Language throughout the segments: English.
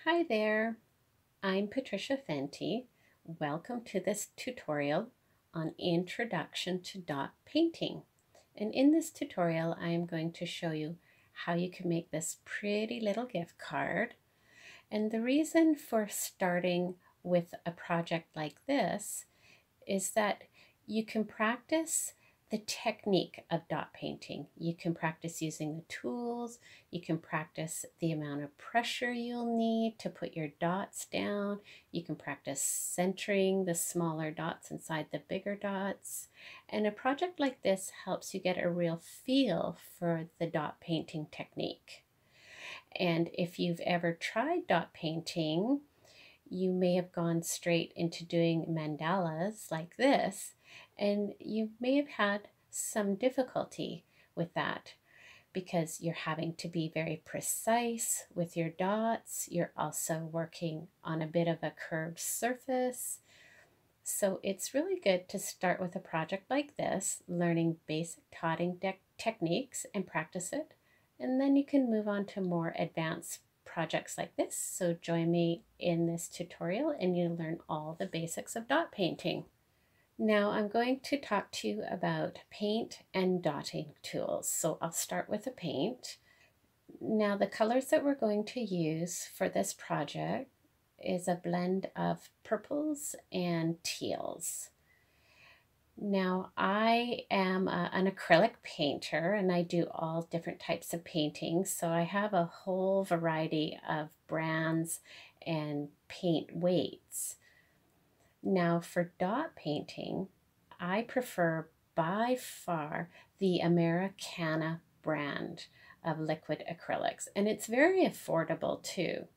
Hi there, I'm Patricia Fenty. Welcome to this tutorial on Introduction to Dot Painting. And in this tutorial, I am going to show you how you can make this pretty little gift card. And the reason for starting with a project like this is that you can practice the technique of dot painting. You can practice using the tools, you can practice the amount of pressure you'll need to put your dots down, you can practice centering the smaller dots inside the bigger dots. And a project like this helps you get a real feel for the dot painting technique. And if you've ever tried dot painting, you may have gone straight into doing mandalas like this, and you may have had some difficulty with that because you're having to be very precise with your dots. You're also working on a bit of a curved surface. So it's really good to start with a project like this, learning basic dotting techniques and practice it, and then you can move on to more advanced projects like this. So join me in this tutorial and you'll learn all the basics of dot painting. Now I'm going to talk to you about paint and dotting tools. So I'll start with the paint. Now the colors that we're going to use for this project is a blend of purples and teals. Now I am an acrylic painter and I do all different types of paintings, so I have a whole variety of brands and paint weights. Now for dot painting, I prefer by far the Americana brand of liquid acrylics, and it's very affordable too.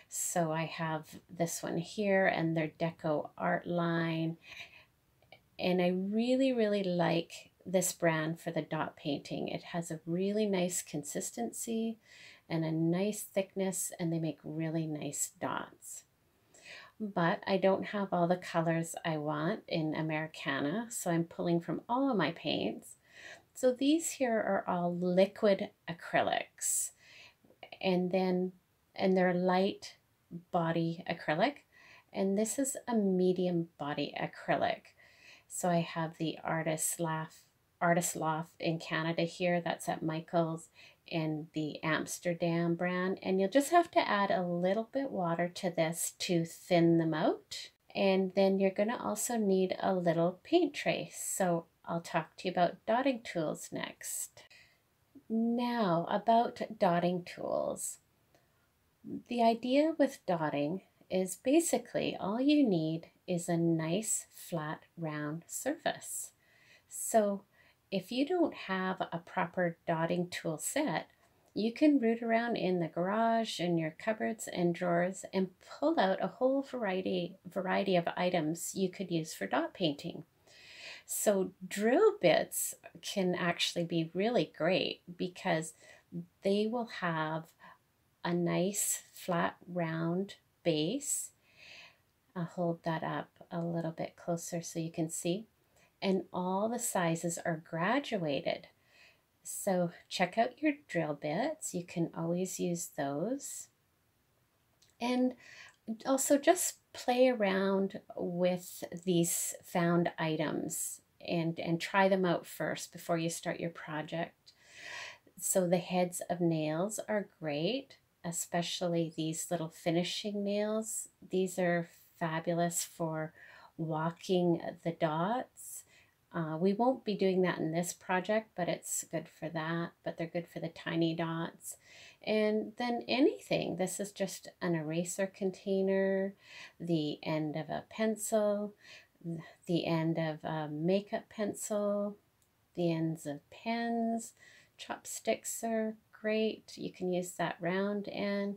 So I have this one here and their Deco Art line. And I really like this brand for the dot painting. It has a really nice consistency and a nice thickness, and they make really nice dots. But I don't have all the colors I want in Americana, so I'm pulling from all of my paints. So these here are all liquid acrylics, and they're light body acrylic, and this is a medium body acrylic. So I have the Artist Loft in Canada here, that's at Michael's, and the Amsterdam brand. And you'll just have to add a little bit water to this to thin them out. And then you're going to also need a little paint tray. So I'll talk to you about dotting tools next. Now about dotting tools. The idea with dotting is basically all you need is a nice flat round surface. So if you don't have a proper dotting tool set, you can root around in the garage, in your cupboards and drawers, and pull out a whole variety of items you could use for dot painting. So drill bits can actually be really great because they will have a nice flat round base. I'll hold that up a little bit closer so you can see. And all the sizes are graduated. So check out your drill bits. You can always use those. And also just play around with these found items and try them out first before you start your project. So the heads of nails are great, especially these little finishing nails. These are fabulous for walking the dots. We won't be doing that in this project, but it's good for that. But they're good for the tiny dots. And then anything. This is just an eraser container, the end of a pencil, the end of a makeup pencil, the ends of pens. Chopsticks are great. You can use that round end,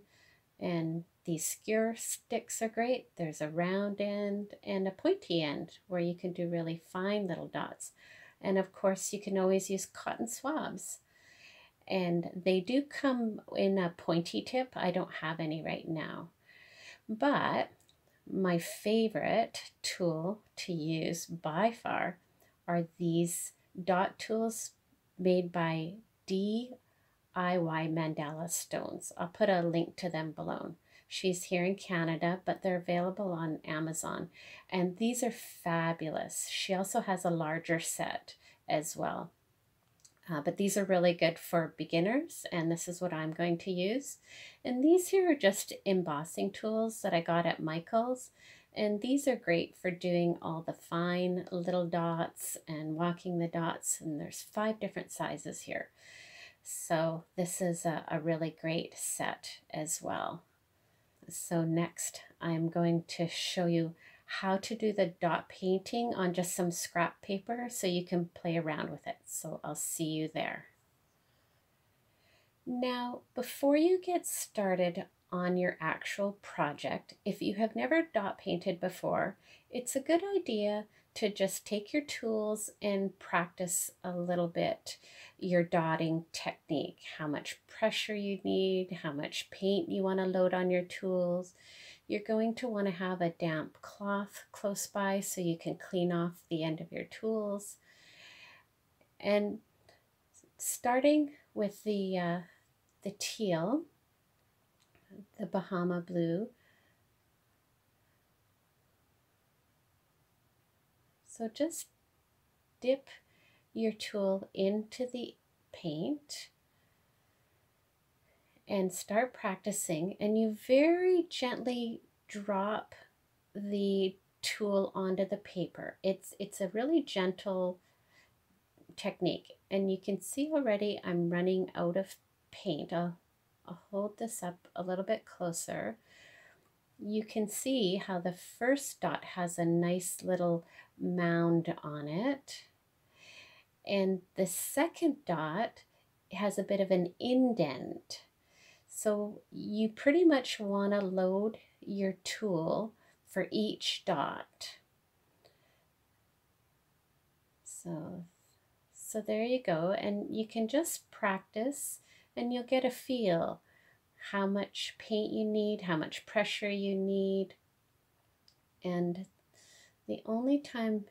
and these skewer sticks are great. There's a round end and a pointy end where you can do really fine little dots. And of course you can always use cotton swabs, and they do come in a pointy tip. I don't have any right now, but my favorite tool to use by far are these dot tools made by DIY Mandala Stones. I'll put a link to them below. She's here in Canada, but they're available on Amazon. And these are fabulous. She also has a larger set as well. But these are really good for beginners, and this is what I'm going to use. And these here are just embossing tools that I got at Michael's. And these are great for doing all the fine little dots and walking the dots. And there's 5 different sizes here. So this is a really great set as well. So next I'm going to show you how to do the dot painting on just some scrap paper so you can play around with it. So I'll see you there. Now, before you get started on your actual project, if you have never dot painted before, it's a good idea to just take your tools and practice a little bit your dotting technique, how much pressure you need, how much paint you want to load on your tools. You're going to want to have a damp cloth close by so you can clean off the end of your tools. And starting with the teal, the Bahama blue. So just dip your tool into the paint and start practicing, and you very gently drop the tool onto the paper. It's a really gentle technique, and you can see already I'm running out of paint. I'll hold this up a little bit closer. You can see how the first dot has a nice little mound on it, and the second dot has a bit of an indent. So you pretty much want to load your tool for each dot. So there you go, and you can just practice and you'll get a feel how much paint you need, how much pressure you need. And the only time,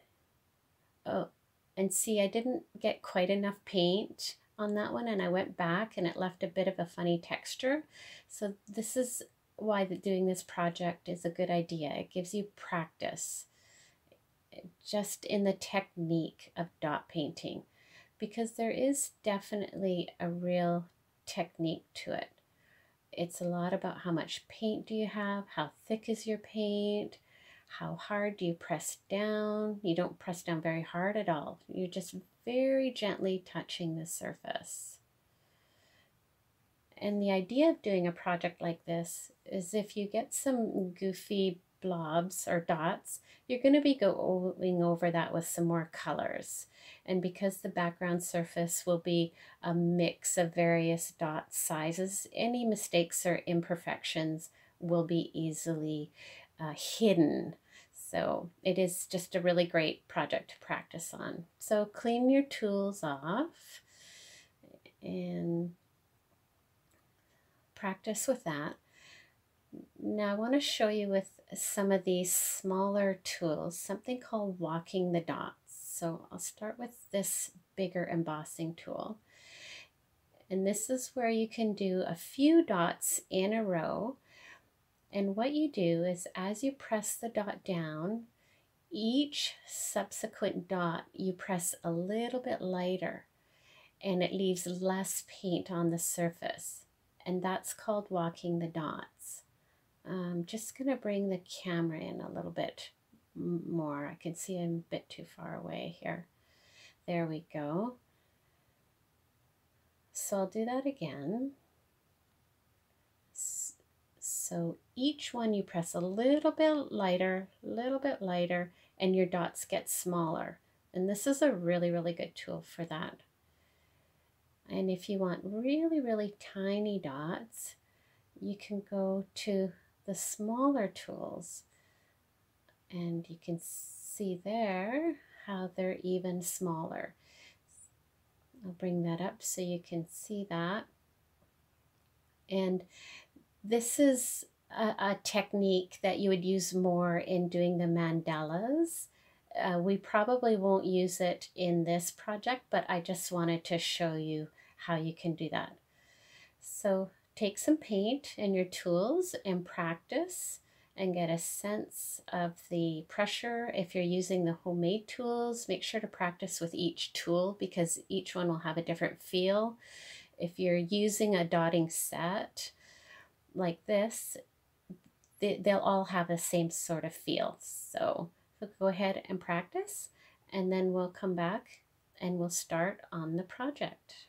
oh, and see, I didn't get quite enough paint on that one, and I went back and it left a bit of a funny texture. So this is why doing this project is a good idea. It gives you practice just in the technique of dot painting, because there is definitely a real technique to it. It's a lot about how much paint do you have, how thick is your paint, how hard do you press down. You don't press down very hard at all. You're just very gently touching the surface. And the idea of doing a project like this is if you get some goofy blobs or dots, you're going to be going over that with some more colors. And because the background surface will be a mix of various dot sizes, any mistakes or imperfections will be easily hidden. So it is just a really great project to practice on. So clean your tools off and practice with that. Now I want to show you with some of these smaller tools, something called walking the dots. So I'll start with this bigger embossing tool. And this is where you can do a few dots in a row. And what you do is as you press the dot down, each subsequent dot you press a little bit lighter and it leaves less paint on the surface. And that's called walking the dots. I'm just going to bring the camera in a little bit more. I can see I'm a bit too far away here. There we go. So I'll do that again. So each one you press a little bit lighter, and your dots get smaller. And this is a really, really good tool for that. And if you want really, really tiny dots, you can go to the smaller tools. And you can see there how they're even smaller. I'll bring that up so you can see that. And this is a technique that you would use more in doing the mandalas. We probably won't use it in this project, but I just wanted to show you how you can do that. So take some paint and your tools and practice and get a sense of the pressure. If you're using the homemade tools, make sure to practice with each tool because each one will have a different feel. If you're using a dotting set like this, they'll all have the same sort of feel. So go ahead and practice, and then we'll come back and we'll start on the project.